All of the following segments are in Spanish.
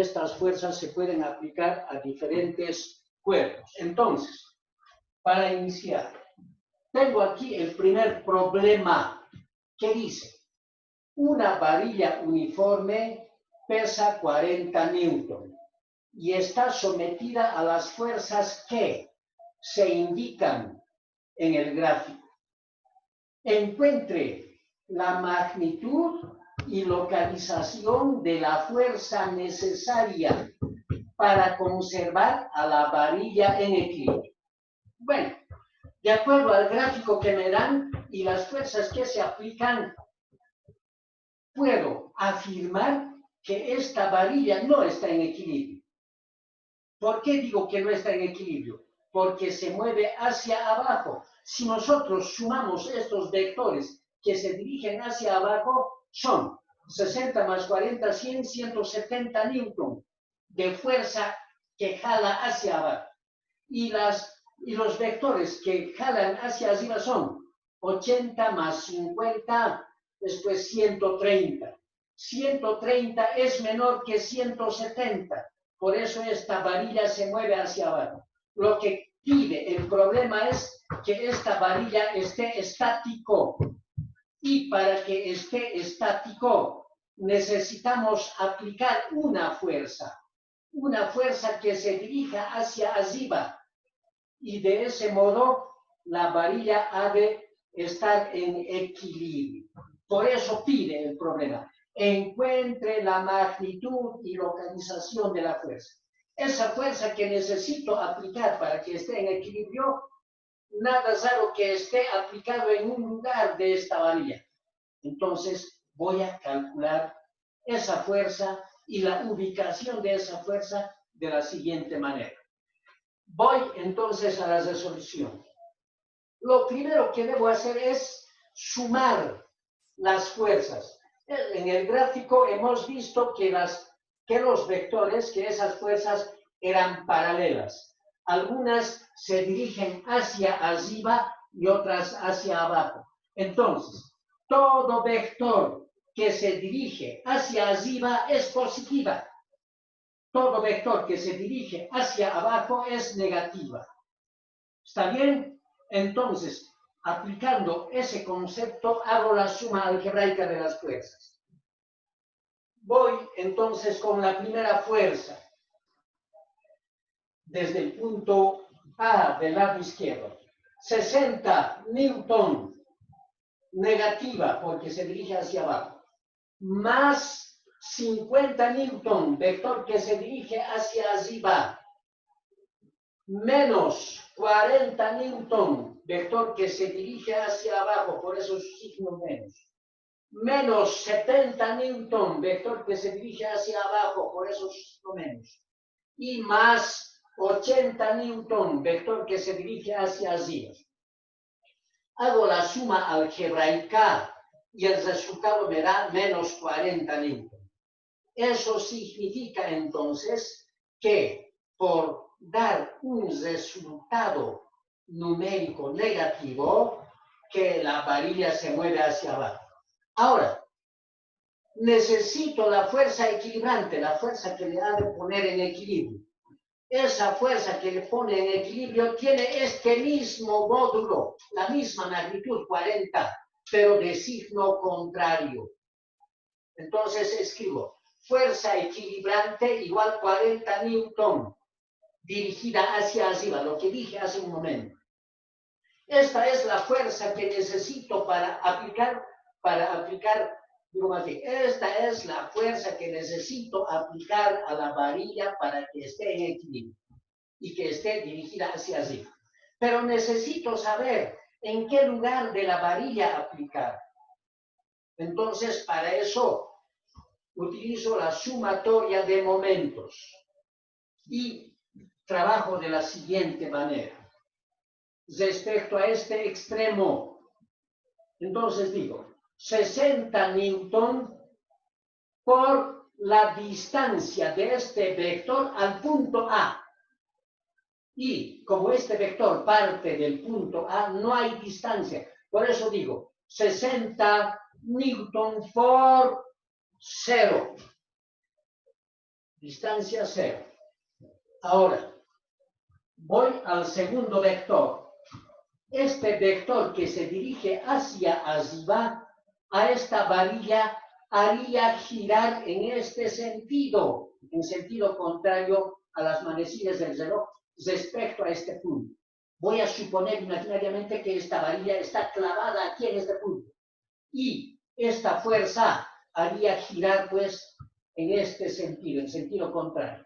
estas fuerzas se pueden aplicar a diferentes cuerpos. Entonces, para iniciar, tengo aquí el primer problema que dice, una varilla uniforme pesa 40 newton y está sometida a las fuerzas que se indican en el gráfico. Encuentre la magnitud y localización de la fuerza necesaria para conservar a la varilla en equilibrio. Bueno, de acuerdo al gráfico que me dan y las fuerzas que se aplican, puedo afirmar que esta varilla no está en equilibrio. ¿Por qué digo que no está en equilibrio? Porque se mueve hacia abajo. Si nosotros sumamos estos vectores que se dirigen hacia abajo, son 60 más 40, 100, 170 newton de fuerza que jala hacia abajo. Y los vectores que jalan hacia arriba son 80 más 50, después 130. 130 es menor que 170. Por eso esta varilla se mueve hacia abajo. Lo que pide el problema es que esta varilla esté estático. Y para que esté estático, necesitamos aplicar una fuerza que se dirija hacia arriba. Y de ese modo, la varilla ha de estar en equilibrio. Por eso pide el problema. Encuentre la magnitud y localización de la fuerza. Esa fuerza que necesito aplicar para que esté en equilibrio, nada raro que esté aplicado en un lugar de esta varilla. Entonces voy a calcular esa fuerza y la ubicación de esa fuerza de la siguiente manera. Voy entonces a la resolución. Lo primero que debo hacer es sumar las fuerzas. En el gráfico hemos visto que los vectores, que esas fuerzas eran paralelas. Algunas se dirigen hacia arriba y otras hacia abajo. Entonces, todo vector que se dirige hacia arriba es positiva. Todo vector que se dirige hacia abajo es negativa. ¿Está bien? Entonces, aplicando ese concepto, hago la suma algebraica de las fuerzas. Voy entonces con la primera fuerza. Desde el punto A del lado izquierdo. 60 newton negativa porque se dirige hacia abajo. Más 50 newton, vector que se dirige hacia arriba. Menos 40 newton, vector que se dirige hacia abajo, por eso es signo menos. Menos 70 newton, vector que se dirige hacia abajo, por eso es signo menos. Y más 80 newton, vector que se dirige hacia arriba. Hago la suma algebraica y el resultado me da menos 40 newton. Eso significa entonces que por dar un resultado numérico negativo, que la varilla se mueve hacia abajo. Ahora, necesito la fuerza equilibrante, la fuerza que le ha de poner en equilibrio. Esa fuerza que le pone en equilibrio tiene este mismo módulo, la misma magnitud, 40, pero de signo contrario. Entonces escribo, fuerza equilibrante igual 40 newton, dirigida hacia arriba, lo que dije hace un momento. Esta es la fuerza que necesito para aplicar, esta es la fuerza que necesito aplicar a la varilla para que esté en equilibrio y que esté dirigida hacia arriba. Pero necesito saber en qué lugar de la varilla aplicar. Entonces, para eso, utilizo la sumatoria de momentos y trabajo de la siguiente manera. Respecto a este extremo, entonces digo, 60 newton por la distancia de este vector al punto A. Y como este vector parte del punto A, no hay distancia. Por eso digo, 60 newton por 0. Distancia 0. Ahora, voy al segundo vector. Este vector que se dirige hacia arriba, a esta varilla, haría girar en este sentido, en sentido contrario a las manecillas del reloj, respecto a este punto. Voy a suponer imaginariamente que esta varilla está clavada aquí en este punto. Y esta fuerza haría girar, pues, en este sentido, en sentido contrario.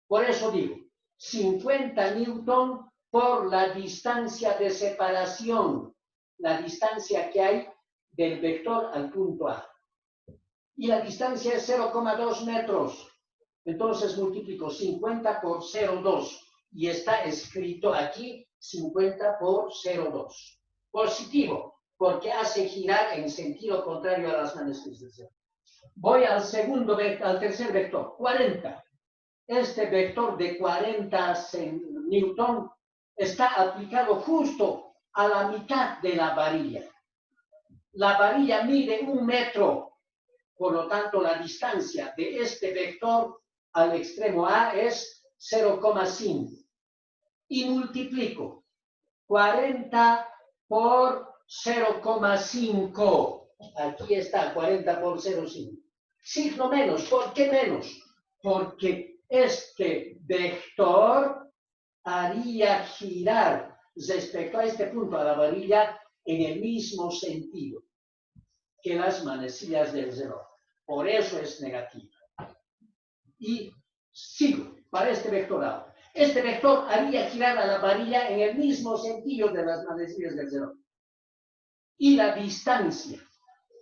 Por eso digo, 50 newton por la distancia de separación, la distancia que hay del vector al punto A. Y la distancia es 0,2 metros. Entonces multiplico 50 por 0,2. Y está escrito aquí 50 por 0,2. Positivo, porque hace girar en sentido contrario a las manecillas. Voy al tercer vector, 40. Este vector de 40 newton está aplicado justo a la mitad de la varilla. La varilla mide 1 metro, por lo tanto la distancia de este vector al extremo A es 0,5. Y multiplico 40 por 0,5. Aquí está, 40 por 0,5. Signo menos. ¿Por qué menos? Porque este vector haría girar respecto a este punto a la varilla en el mismo sentido que las manecillas del reloj. Por eso es negativo. Y sigo para este vector ahora. Este vector haría girar a la varilla en el mismo sentido de las manecillas del reloj. Y la distancia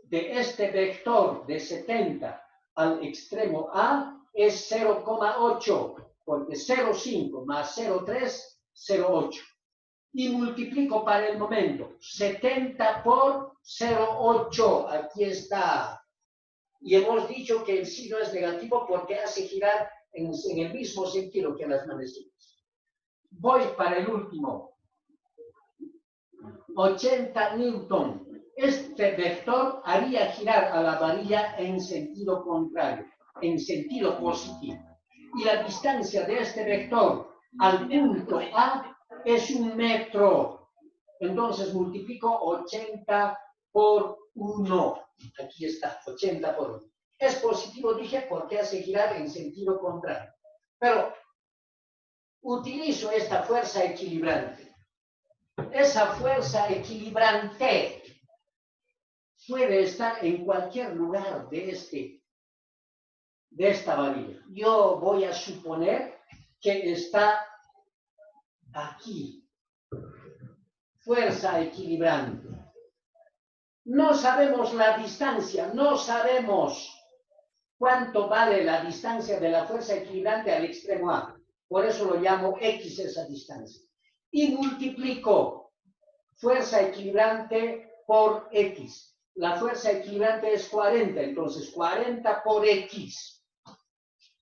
de este vector de 70 al extremo A es 0,8, porque 0,5 más 0,3, 0,8. Y multiplico para el momento 70 por 0,8. Aquí está. Y hemos dicho que el signo es negativo porque hace girar en el mismo sentido que las manecillas. Voy para el último. 80 newton. Este vector haría girar a la varilla en sentido contrario, en sentido positivo. Y la distancia de este vector al punto A es 1 metro. Entonces multiplico 80 por 1. Aquí está, 80 por 1. Es positivo, dije, porque hace girar en sentido contrario. Pero utilizo esta fuerza equilibrante. Esa fuerza equilibrante puede estar en cualquier lugar de esta varilla. Yo voy a suponer que está aquí. Fuerza equilibrante. No sabemos la distancia, no sabemos cuánto vale la distancia de la fuerza equilibrante al extremo A. Por eso lo llamo X esa distancia. Y multiplico fuerza equilibrante por X. La fuerza equilibrante es 40, entonces 40 por X.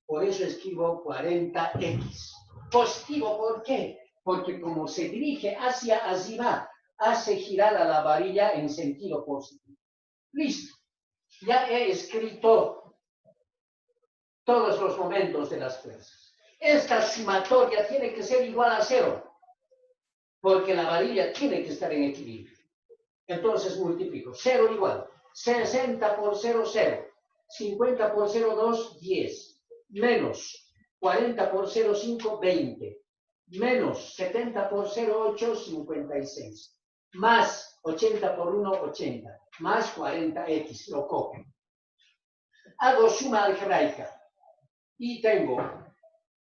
Por eso escribo 40X. Positivo, ¿por qué? Porque como se dirige hacia arriba, hace girar a la varilla en sentido positivo. Listo. Ya he escrito todos los momentos de las fuerzas. Esta sumatoria tiene que ser igual a 0, porque la varilla tiene que estar en equilibrio. Entonces multiplico. 0 igual. 60 por 0, 0. 50 por 0,2, 10. Menos 40 por 0,5, 20. Menos 70 por 0,8, 56. Más 80 por 1, 80. Más 40x, lo copio. Hago suma algebraica. Y tengo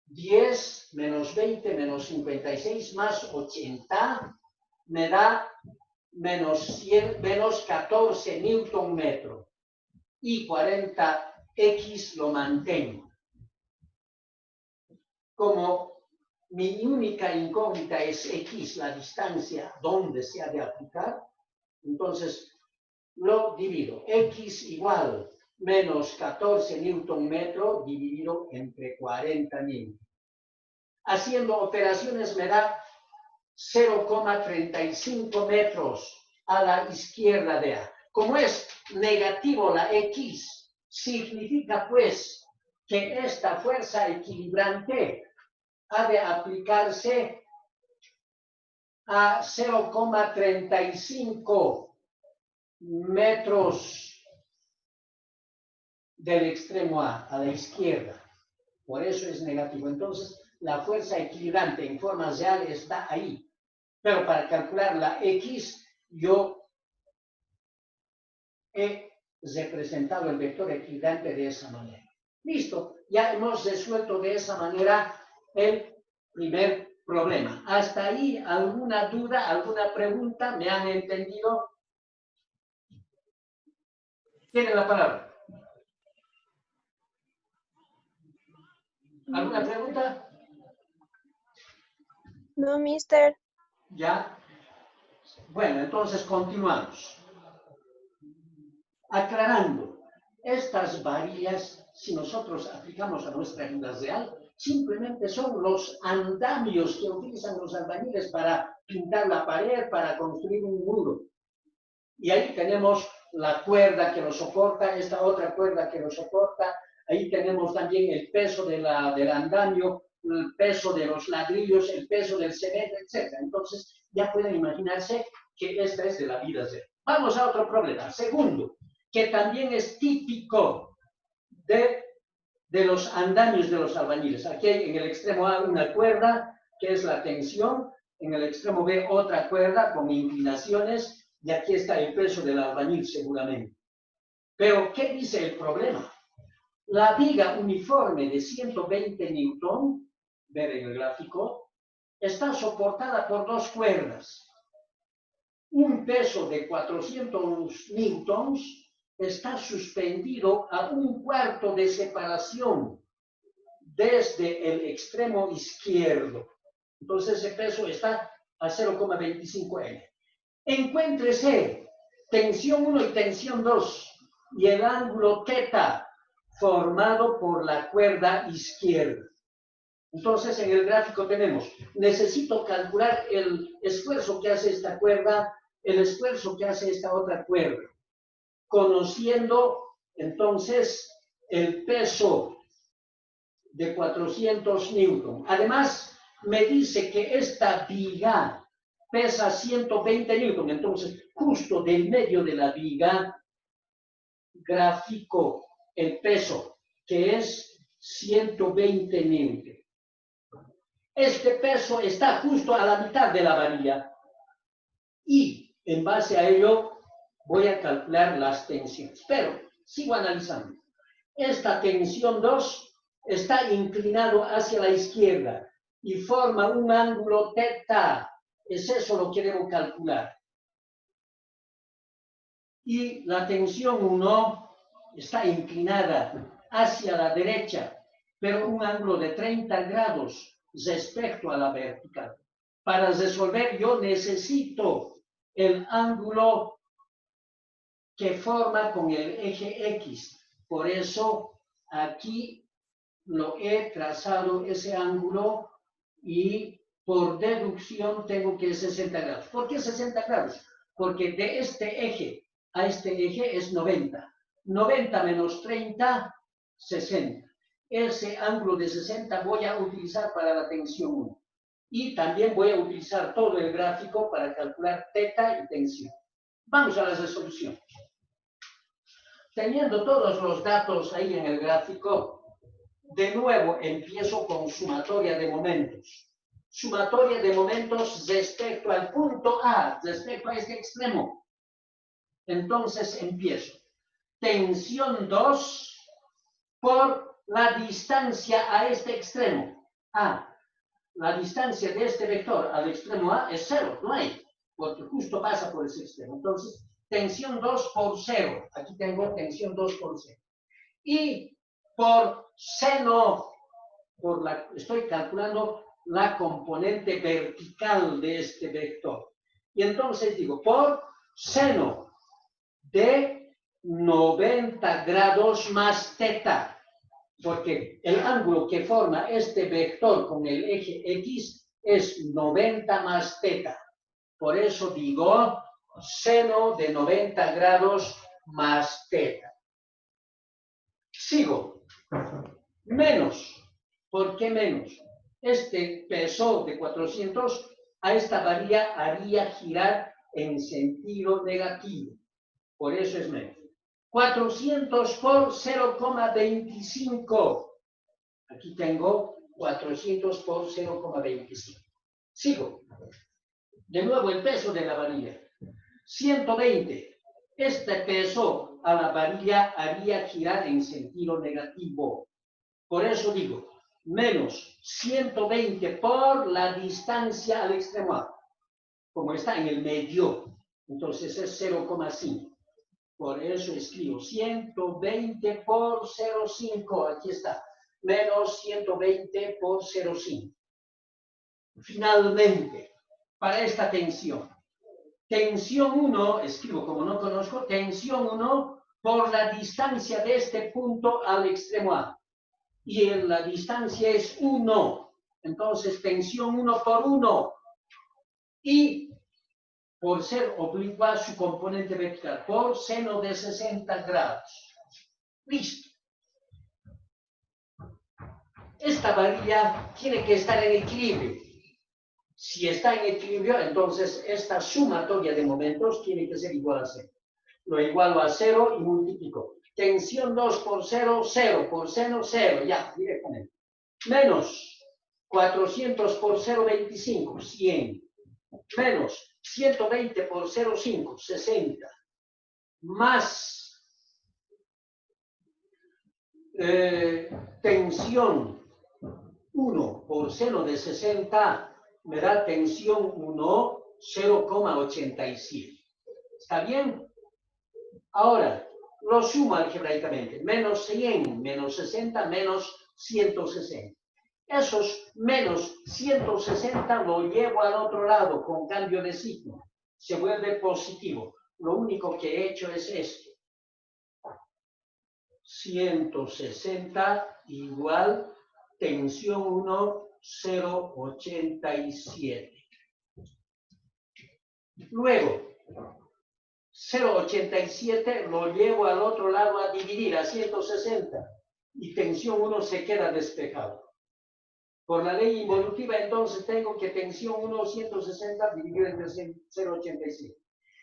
10 menos 20 menos 56 más 80 me da menos 14 newton metro. Y 40x lo mantengo. Como mi única incógnita es x, la distancia donde se ha de aplicar, entonces lo divido. X igual menos 14 newton metro dividido entre 40 newton. Haciendo operaciones me da 0,35 metros a la izquierda de A. Como es negativo la X, significa pues que esta fuerza equilibrante ha de aplicarse a 0,35 metros del extremo a la izquierda. Por eso es negativo. Entonces, la fuerza equilibrante en forma real está ahí. Pero para calcular la X, yo he representado el vector equilibrante de esa manera. Listo, ya hemos resuelto de esa manera el primer problema. ¿Hasta ahí alguna duda, alguna pregunta? ¿Me han entendido? ¿Tienen la palabra? ¿Alguna pregunta? No, mister. ¿Ya? Bueno, entonces continuamos. Aclarando, estas varillas, si nosotros aplicamos a nuestra vida real, simplemente son los andamios que utilizan los albañiles para pintar la pared, para construir un muro. Y ahí tenemos la cuerda que lo soporta, esta otra cuerda que lo soporta, ahí tenemos también el peso del andamio, el peso de los ladrillos, el peso del cemento, etc. Entonces, ya pueden imaginarse que esta es de la vida real. Vamos a otro problema. Segundo, que también es típico de los andamios de los albañiles. Aquí hay en el extremo A una cuerda, que es la tensión, en el extremo B otra cuerda con inclinaciones, y aquí está el peso del albañil seguramente. Pero, ¿qué dice el problema? La viga uniforme de 120 newton, ver en el gráfico, está soportada por dos cuerdas. Un peso de 400 newtons está suspendido a 1/4 de separación desde el extremo izquierdo. Entonces ese peso está a 0,25 N. Encuéntrese tensión 1 y tensión 2 y el ángulo θ formado por la cuerda izquierda. Entonces en el gráfico tenemos, necesito calcular el esfuerzo que hace esta cuerda, el esfuerzo que hace esta otra cuerda, conociendo entonces el peso de 400 newton. Además, me dice que esta viga pesa 120 newton, entonces justo del medio de la viga grafico el peso, que es 120 newton. Este peso está justo a la mitad de la varilla y en base a ello voy a calcular las tensiones. Pero sigo analizando. Esta tensión 2 está inclinado hacia la izquierda y forma un ángulo θ. Es eso lo que debo calcular. Y la tensión 1 está inclinada hacia la derecha, pero un ángulo de 30 grados respecto a la vertical. Para resolver yo necesito el ángulo que forma con el eje X. Por eso aquí lo he trazado ese ángulo y por deducción tengo que 60 grados. ¿Por qué 60 grados? Porque de este eje a este eje es 90. 90 menos 30, 60. Ese ángulo de 60 voy a utilizar para la tensión 1. Y también voy a utilizar todo el gráfico para calcular θ y tensión. Vamos a la resolución. Teniendo todos los datos ahí en el gráfico, de nuevo empiezo con sumatoria de momentos. Sumatoria de momentos respecto al punto A, respecto a este extremo. Entonces empiezo. Tensión 2 por la distancia a este extremo. A. La distancia de este vector al extremo A es 0, no hay, porque justo pasa por ese extremo. Entonces, tensión 2 por 0. Aquí tengo tensión 2 por 0. Y por seno, estoy calculando la componente vertical de este vector. Y entonces digo, por seno de 90 grados más θ. Porque el ángulo que forma este vector con el eje X es 90 más θ. Por eso digo seno de 90 grados más θ. Sigo. Menos. ¿Por qué menos? Este peso de 400 a esta varilla haría girar en sentido negativo. Por eso es menos. 400 por 0,25. Aquí tengo 400 por 0,25. Sigo. De nuevo el peso de la varilla. 120. Este peso a la varilla haría girar en sentido negativo. Por eso digo, menos 120 por la distancia al extremo A. Como está en el medio, entonces es 0,5. Por eso escribo 120 por 0,5. Aquí está. Menos 120 por 0,5. Finalmente, para esta tensión. Tensión 1, escribo como no conozco, tensión 1 por la distancia de este punto al extremo A. Y la distancia es 1. Entonces, tensión 1 por 1. Y por ser oblicua su componente vertical, por seno de 60 grados. Listo. Esta varilla tiene que estar en equilibrio. Si está en equilibrio, entonces esta sumatoria de momentos tiene que ser igual a 0. Lo igualo a 0 y multiplico. Tensión 2 por 0, 0. Por seno, 0. Ya, directamente. Menos 400 por 0,25, 100. Menos 120 por 0,5, 60. Más tensión 1 por seno de 60 me da tensión 1, 0,87. ¿Está bien? Ahora, lo sumo algebraicamente. Menos 100, menos 60, menos 160. Esos menos 160 lo llevo al otro lado con cambio de signo. Se vuelve positivo. Lo único que he hecho es esto. 160 igual tensión 1, 0,87. Luego, 0,87 lo llevo al otro lado a dividir a 160 y tensión 1 se queda despejado. Por la ley involutiva, entonces tengo que tensión 1, 160 dividido entre 0,87.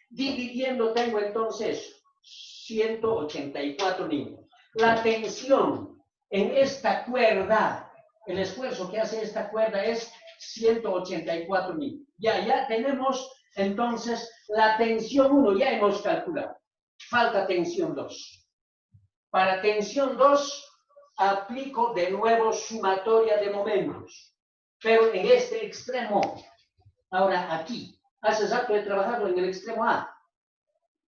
Dividiendo tengo entonces 184 newtons. La tensión en esta cuerda, el esfuerzo que hace esta cuerda es 184 newtons. Ya tenemos entonces la tensión 1, ya hemos calculado. Falta tensión 2. Para tensión 2 aplico de nuevo sumatoria de momentos, pero en este extremo. Ahora aquí, hace rato he trabajado en el extremo A,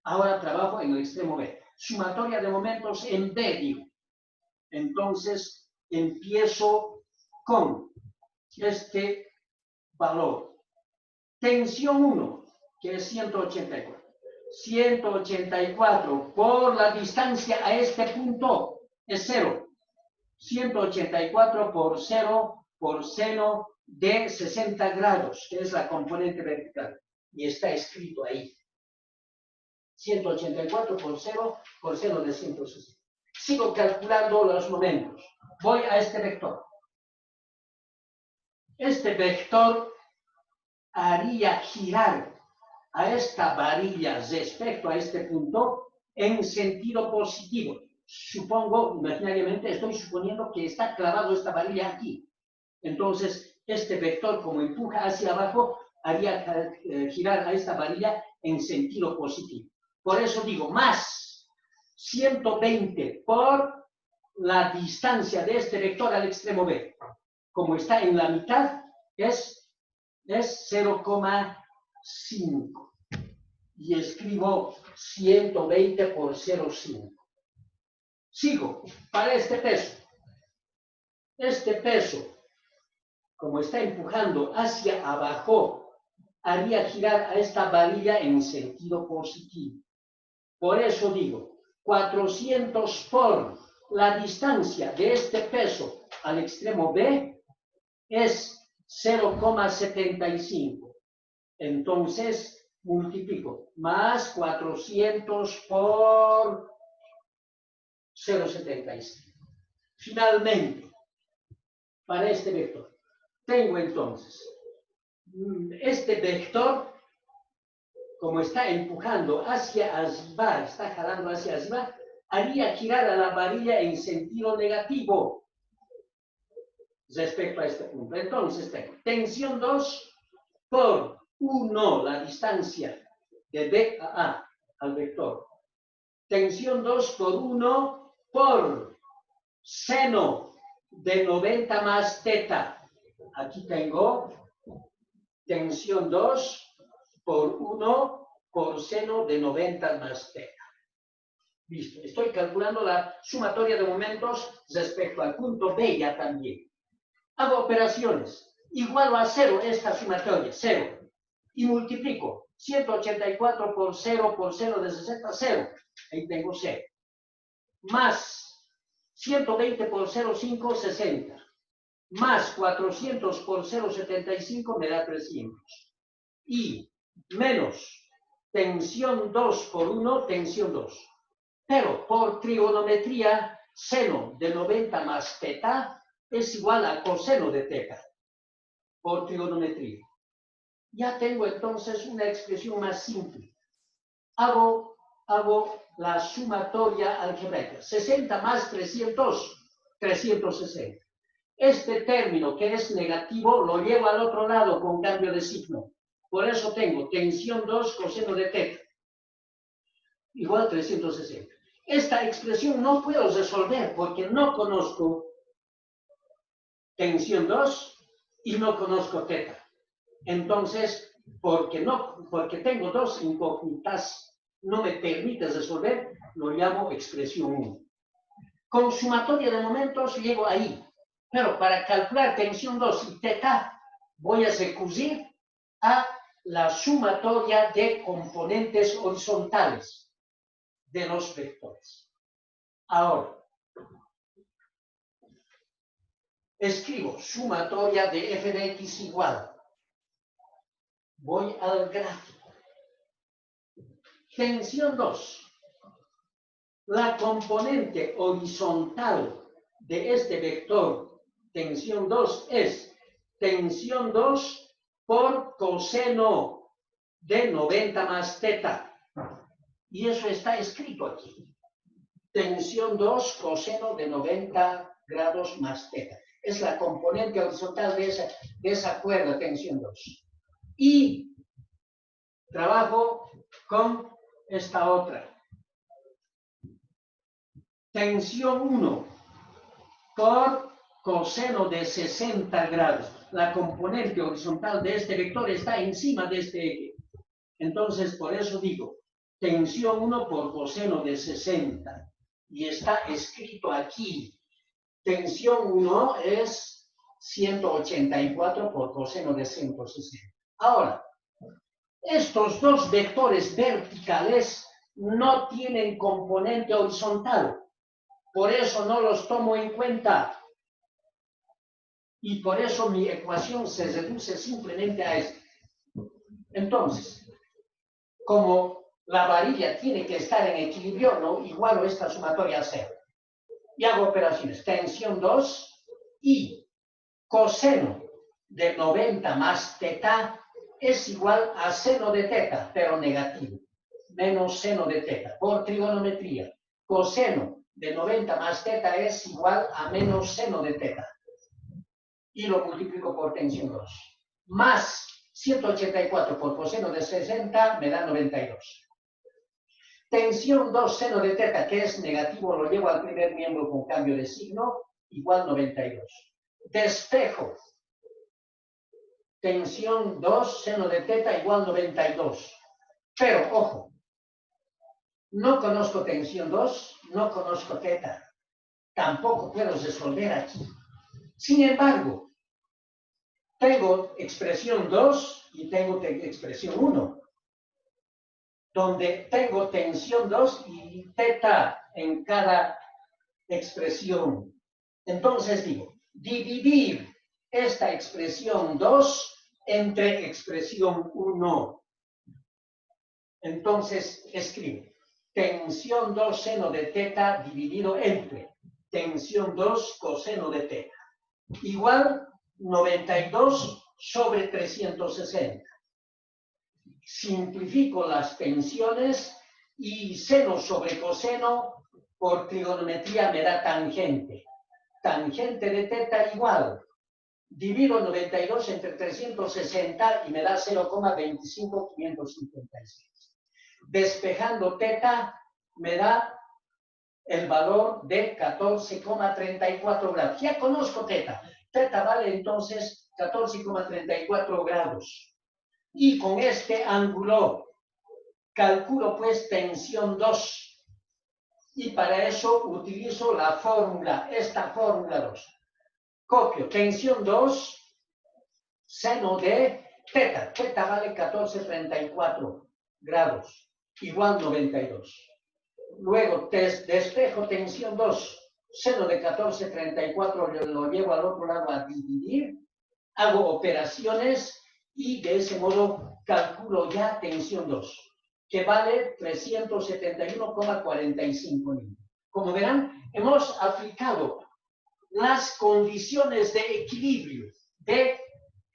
ahora trabajo en el extremo B. Sumatoria de momentos en B, digo. Entonces, empiezo con este valor. Tensión 1, que es 184. 184 por la distancia a este punto es 0. 184 por 0 por seno de 60 grados, que es la componente vertical. Y está escrito ahí. 184 por 0 por seno de 160. Sigo calculando los momentos. Voy a este vector. Este vector haría girar a esta varilla respecto a este punto en sentido positivo. Supongo, imaginariamente, estoy suponiendo que está clavado esta varilla aquí. Entonces, este vector, como empuja hacia abajo, haría girar a esta varilla en sentido positivo. Por eso digo, más 120 por la distancia de este vector al extremo B. Como está en la mitad, es 0,5. Y escribo 120 por 0,5. Sigo, para este peso. Este peso, como está empujando hacia abajo, haría girar a esta varilla en sentido positivo. Por eso digo, 400 por la distancia de este peso al extremo B es 0,75. Entonces, multiplico más 400 por 0,75. Finalmente, para este vector, tengo entonces este vector, como está empujando hacia arriba, está jalando hacia arriba, haría girar a la varilla en sentido negativo respecto a este punto. Entonces tengo tensión 2 por 1, la distancia de B a A al vector. Tensión 2 por 1 por seno de 90 más teta. Aquí tengo tensión 2 por 1 por seno de 90 más teta. Listo. Estoy calculando la sumatoria de momentos respecto al punto B ya también. Hago operaciones. Igualo a 0 esta sumatoria, 0. Y multiplico 184 por 0 por seno de 60, 0. Ahí tengo 0. Más 120 por 0,5, 60. Más 400 por 0,75 me da 300. Y menos tensión 2 por 1, tensión 2. Pero por trigonometría, seno de 90 más teta es igual a coseno de teta. Por trigonometría. Ya tengo entonces una expresión más simple. Hago la sumatoria algebraica. 60 más 300, 360. Este término que es negativo lo llevo al otro lado con cambio de signo. Por eso tengo tensión 2 coseno de teta igual 360. Esta expresión no puedo resolver porque no conozco tensión 2 y no conozco teta. Entonces, porque tengo dos incógnitas, no me permite resolver, lo llamo expresión 1. Con sumatoria de momentos llego ahí. Pero para calcular tensión 2 y teta, voy a recurrir a la sumatoria de componentes horizontales de los vectores. Ahora, escribo sumatoria de f de x igual. Voy al gráfico. Tensión 2. La componente horizontal de este vector tensión 2 es tensión 2 por coseno de 90 más teta. Y eso está escrito aquí. Tensión 2 coseno de 90 grados más teta. Es la componente horizontal de esa cuerda, tensión 2. Y trabajo con esta otra. Tensión 1 por coseno de 60 grados. La componente horizontal de este vector está encima de este eje. Entonces, por eso digo, tensión 1 por coseno de 60. Y está escrito aquí. Tensión 1 es 184 por coseno de 160. Ahora, estos dos vectores verticales no tienen componente horizontal. Por eso no los tomo en cuenta. Y por eso mi ecuación se reduce simplemente a esto. Entonces, como la varilla tiene que estar en equilibrio, no igualo esta sumatoria a 0. Y hago operaciones. Tensión 2 y coseno de 90 más teta es igual a seno de teta, pero negativo. Menos seno de teta. Por trigonometría, coseno de 90 más teta es igual a menos seno de teta. Y lo multiplico por tensión 2. Más 184 por coseno de 60 me da 92. Tensión 2 seno de teta, que es negativo, lo llevo al primer miembro con cambio de signo, igual 92. Despejo. Tensión 2 seno de teta igual 92. Pero, ojo, no conozco tensión 2, no conozco teta. Tampoco puedo resolver aquí. Sin embargo, tengo expresión 2 y tengo expresión 1. Donde tengo tensión 2 y teta en cada expresión. Entonces digo, dividir esta expresión 2 entre expresión 1. Entonces escribo, tensión 2 seno de teta dividido entre tensión 2 coseno de teta. Igual 92 sobre 360. Simplifico las tensiones y seno sobre coseno por trigonometría me da tangente. Tangente de teta igual. Divido 92 entre 360 y me da 0,25556. Despejando teta me da el valor de 14,34 grados. Ya conozco teta. Teta vale entonces 14,34 grados. Y con este ángulo calculo pues tensión 2. Y para eso utilizo la fórmula, esta fórmula 2. Copio tensión 2, seno de teta. Teta vale 14,34 grados, igual 92. Luego despejo tensión 2, seno de 14,34 lo llevo al otro lado a dividir, hago operaciones y de ese modo calculo ya tensión 2, que vale 371,45 N. Como verán, hemos aplicado las condiciones de equilibrio de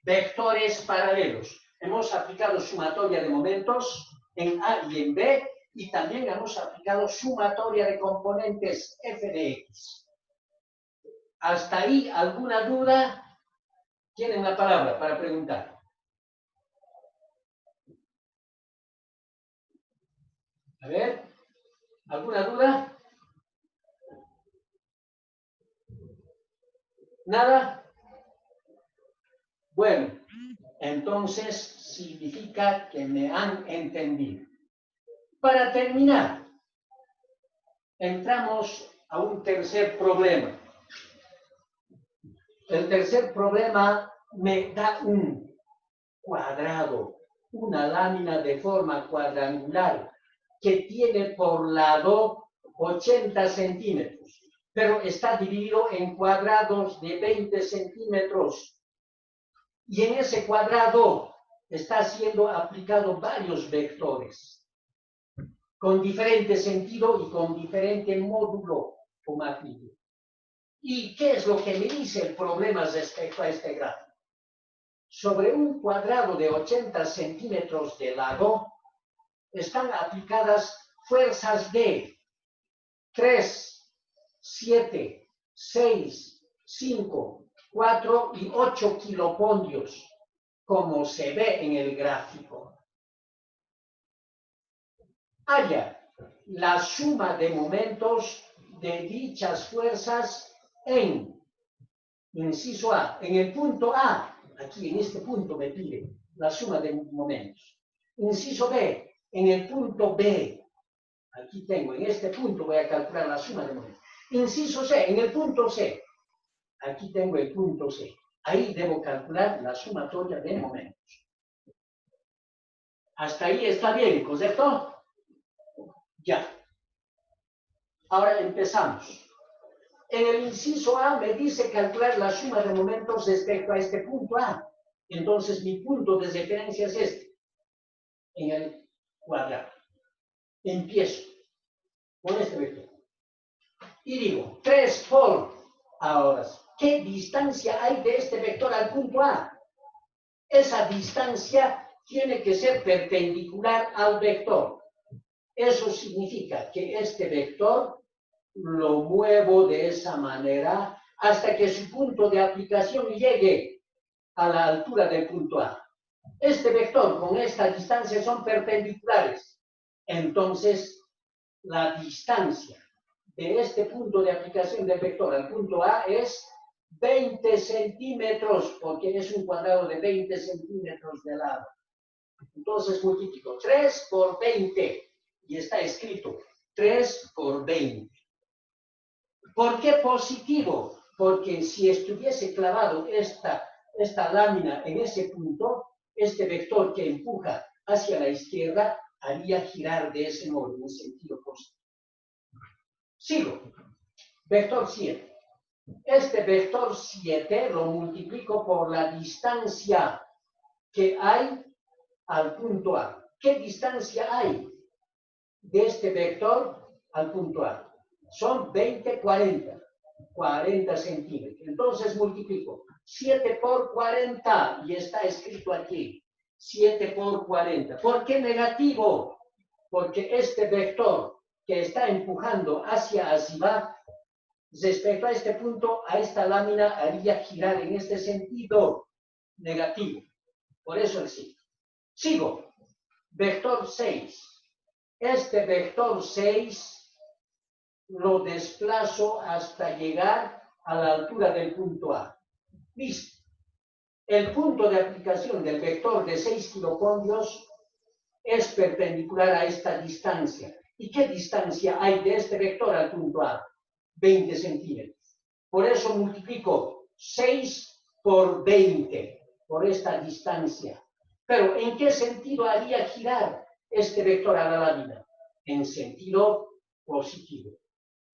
vectores paralelos. Hemos aplicado sumatoria de momentos en A y en B, y también hemos aplicado sumatoria de componentes f de x. ¿Hasta ahí alguna duda? Tienen la palabra para preguntar. A ver, ¿alguna duda? ¿Nada? Bueno, entonces significa que me han entendido. Para terminar, entramos a un tercer problema. El tercer problema me da un cuadrado, una lámina de forma cuadrangular que tiene por lado 80 centímetros, pero está dividido en cuadrados de 20 centímetros. Y en ese cuadrado está siendo aplicado varios vectores, con diferente sentido y con diferente módulo o magnitud. ¿Y qué es lo que me dice el problema respecto a este gráfico? Sobre un cuadrado de 80 centímetros de lado, están aplicadas fuerzas de 3, 7, 6, 5, 4 y 8 kilopoldios, como se ve en el gráfico. Haya la suma de momentos de dichas fuerzas en, inciso A, en el punto A, aquí en este punto me pide la suma de momentos. Inciso B, en el punto B, aquí tengo, en este punto voy a calcular la suma de momentos. Inciso C, en el punto C, aquí tengo el punto C. Ahí debo calcular la sumatoria de momentos. Hasta ahí está bien, ¿correcto? Ya. Ahora empezamos. En el inciso A me dice calcular la suma de momentos respecto a este punto A. Entonces mi punto de referencia es este, en el cuadrado. Empiezo con este vector. Y digo, 3 por, ahora, ¿qué distancia hay de este vector al punto A? Esa distancia tiene que ser perpendicular al vector. Eso significa que este vector lo muevo de esa manera hasta que su punto de aplicación llegue a la altura del punto A. Este vector con esta distancia son perpendiculares. Entonces, la distancia de este punto de aplicación del vector al punto A es 20 centímetros, porque es un cuadrado de 20 centímetros de lado. Entonces multiplico 3 por 20 y está escrito 3 por 20. ¿Por qué positivo? Porque si estuviese clavado esta lámina en ese punto, este vector que empuja hacia la izquierda haría girar de ese modo, en sentido positivo. Sigo. Vector 7. Este vector 7 lo multiplico por la distancia que hay al punto A. ¿Qué distancia hay de este vector al punto A? Son 20, 40. 40 centímetros. Entonces multiplico 7 por 40 y está escrito aquí. 7 por 40. ¿Por qué negativo? Porque este vector que está empujando hacia arriba, respecto a este punto, a esta lámina haría girar en este sentido negativo. Por eso el signo. Sigo. Vector 6. Este vector 6 lo desplazo hasta llegar a la altura del punto A. Listo. El punto de aplicación del vector de 6 kilocondrios es perpendicular a esta distancia. ¿Y qué distancia hay de este vector al punto A? 20 centímetros. Por eso multiplico 6 por 20, por esta distancia. Pero, ¿en qué sentido haría girar este vector a la lámina? En sentido positivo.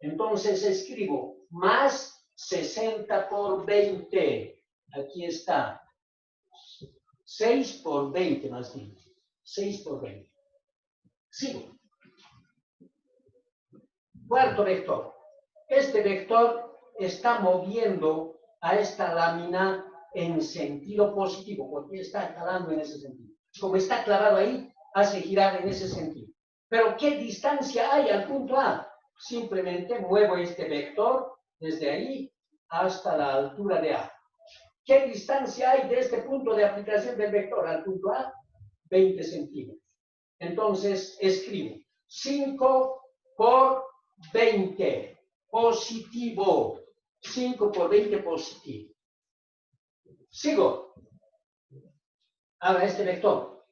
Entonces escribo más 60 por 20. Aquí está. 6 por 20 más bien. 6 por 20. Sigo. Cuarto vector. Este vector está moviendo a esta lámina en sentido positivo, porque está jalando en ese sentido. Como está clavado ahí, hace girar en ese sentido. Pero ¿qué distancia hay al punto A? Simplemente muevo este vector desde ahí hasta la altura de A. ¿Qué distancia hay de este punto de aplicación del vector al punto A? 20 centímetros. Entonces escribo 5 por 20 positivo. 5 por 20 positivo. Sigo. Ahora este vector.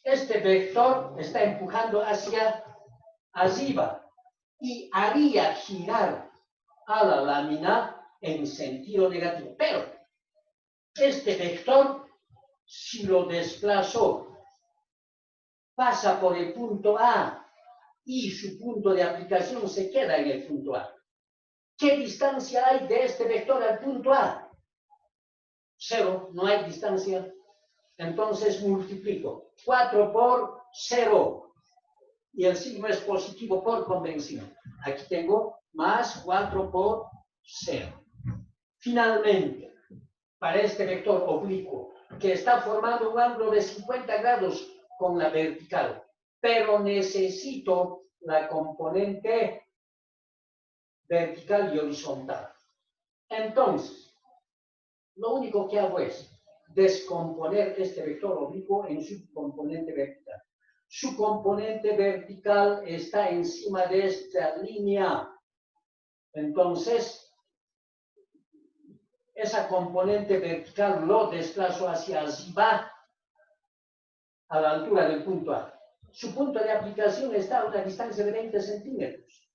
Este vector está empujando hacia arriba y haría girar a la lámina en sentido negativo. Pero este vector, si lo desplazo, pasa por el punto A y su punto de aplicación se queda en el punto A. ¿Qué distancia hay de este vector al punto A? 0, no hay distancia. Entonces multiplico 4 por 0. Y el signo es positivo por convención. Aquí tengo más 4 por 0. Finalmente, para este vector oblicuo, que está formando un ángulo de 50 grados con la vertical, pero necesito la componente vertical y horizontal. Entonces, lo único que hago es descomponer este vector oblicuo en su componente vertical. Su componente vertical está encima de esta línea. Entonces, esa componente vertical lo desplazo hacia arriba a la altura del punto A. Su punto de aplicación está a una distancia de 20 centímetros.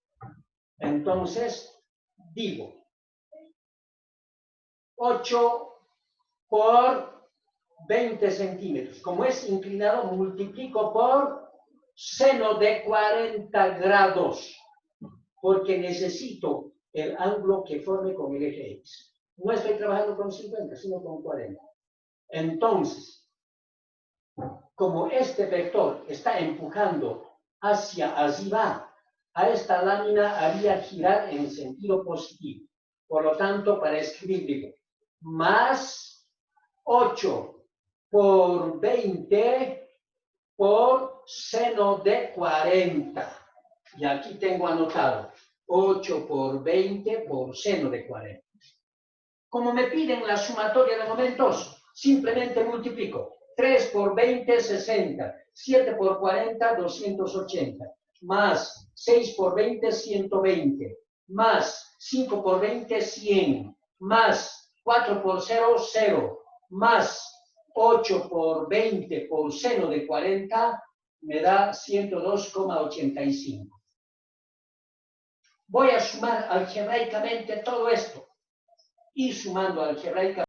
Entonces, digo 8 por 20 centímetros. Como es inclinado, multiplico por seno de 40 grados, porque necesito el ángulo que forme con el eje X. No estoy trabajando con 50, sino con 40. Entonces, como este vector está empujando hacia arriba, a esta lámina haría girar en sentido positivo. Por lo tanto, para escribir, digo, más 8 por 20 por seno de 40. Y aquí tengo anotado 8 por 20 por seno de 40. Como me piden la sumatoria de momentos, simplemente multiplico. 3 por 20, 60. 7 por 40, 280. Más 6 por 20, 120. Más 5 por 20, 100. Más 4 por 0, 0. Más 8 por 20 por seno de 40 me da 102,85. Voy a sumar algebraicamente todo esto. Y sumando algebraicamente